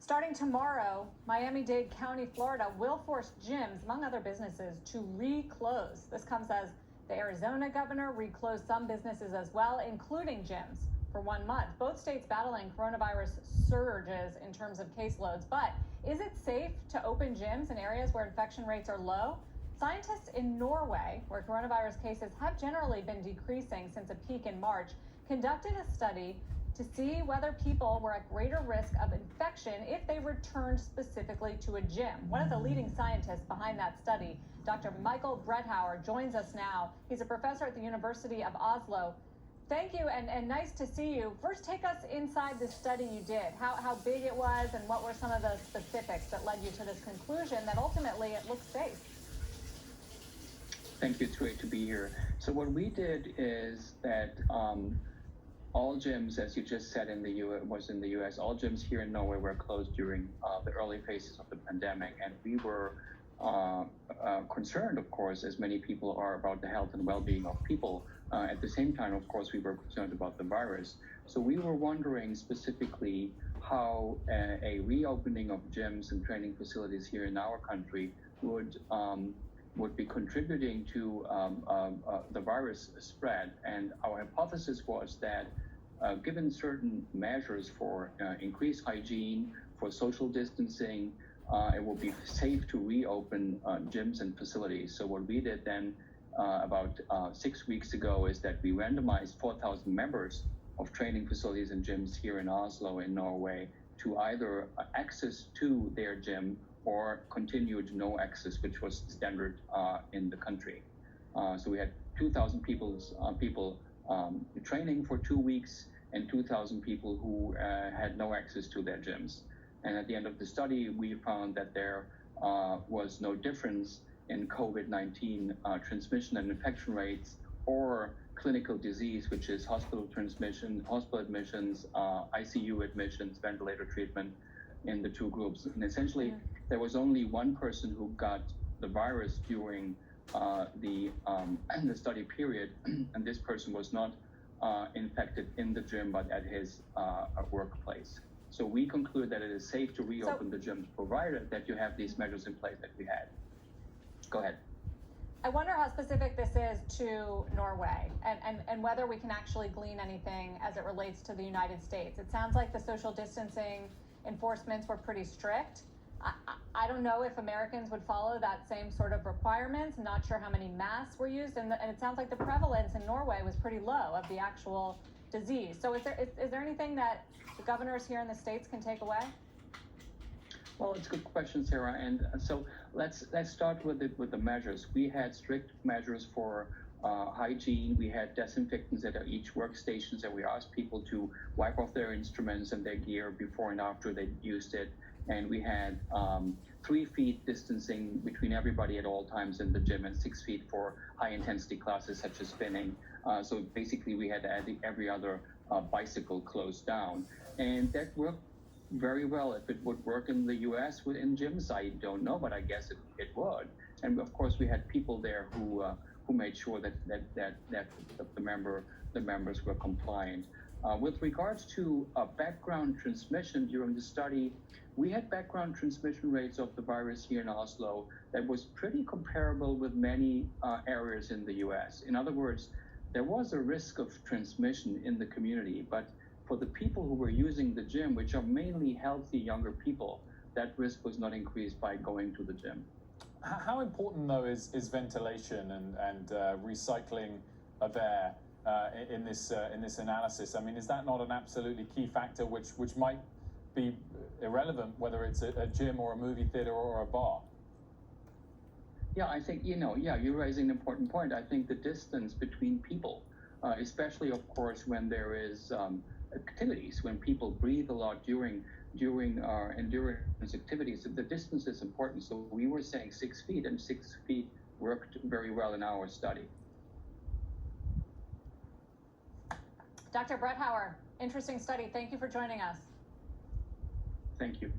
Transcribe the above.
Starting tomorrow, Miami-Dade County, Florida will force gyms, among other businesses, to re-close. This comes as the Arizona governor reclosed some businesses as well, including gyms, for 1 month. Both states battling coronavirus surges in terms of caseloads. But is it safe to open gyms in areas where infection rates are low? Scientists in Norway, where coronavirus cases have generally been decreasing since a peak in March, conducted a study to see whether people were at greater risk of infection if they returned specifically to a gym. One of the leading scientists behind that study, Dr. Michael Breithauer, joins us now. He's a professor at the University of Oslo. Thank you, and nice to see you. First, take us inside the study you did, how big it was, and what were some of the specifics that led you to this conclusion that ultimately it looks safe. Thank you. It's great to be here. So what we did is that all gyms, as you just said, in the U.S., all gyms here in Norway were closed during the early phases of the pandemic, and we were concerned, of course, as many people are, about the health and well-being of people. At the same time, of course, we were concerned about the virus. So we were wondering specifically how a reopening of gyms and training facilities here in our country would be contributing to the virus spread. And our hypothesis was that given certain measures for increased hygiene, for social distancing, it will be safe to reopen gyms and facilities. So what we did then about 6 weeks ago is that we randomized 4,000 members of training facilities and gyms here in Oslo, in Norway, to either access to their gym or continued no access, which was standard in the country. So we had 2,000 people training for 2 weeks and 2,000 people who had no access to their gyms. And at the end of the study, we found that there was no difference in COVID-19 transmission and infection rates or clinical disease, which is hospital transmission, hospital admissions, ICU admissions, ventilator treatment in the two groups. And essentially, there was only one person who got the virus during the study period, and this person was not infected in the gym, but at his workplace. So we conclude that it is safe to reopen the gyms, provided that you have these measures in place that we had. Go ahead. I wonder how specific this is to Norway and whether we can actually glean anything as it relates to the United States. It sounds like the social distancing enforcements were pretty strict. I don't know if Americans would follow that same sort of requirements. I'm not sure how many masks were used, and it sounds like the prevalence in Norway was pretty low of the actual disease. So is there anything that the governors here in the States can take away? Well, it's a good question, Sarah. And so let's start with the measures. We had strict measures for hygiene. We had disinfectants at each workstations, and we asked people to wipe off their instruments and their gear before and after they used it. And we had 3 feet distancing between everybody at all times in the gym, and 6 feet for high-intensity classes such as spinning. So basically, we had every other bicycle closed down, and that worked very well. If it would work in the U.S. in gyms, I don't know, but I guess it would. And of course, we had people there who made sure that the members were compliant. With regards to background transmission during the study, we had background transmission rates of the virus here in Oslo that was pretty comparable with many areas in the U.S. In other words, there was a risk of transmission in the community, but for the people who were using the gym, which are mainly healthy younger people, that risk was not increased by going to the gym. How important, though, is ventilation and recycling of air in this analysis? I mean, is that not an absolutely key factor which might be irrelevant whether it's a gym or a movie theater or a bar? Yeah, I think, you're raising an important point. I think the distance between people, especially, of course, when there is activities, when people breathe a lot during endurance activities, the distance is important. So we were saying 6 feet, and 6 feet worked very well in our study. Dr. Breithauer, interesting study. Thank you for joining us. Thank you.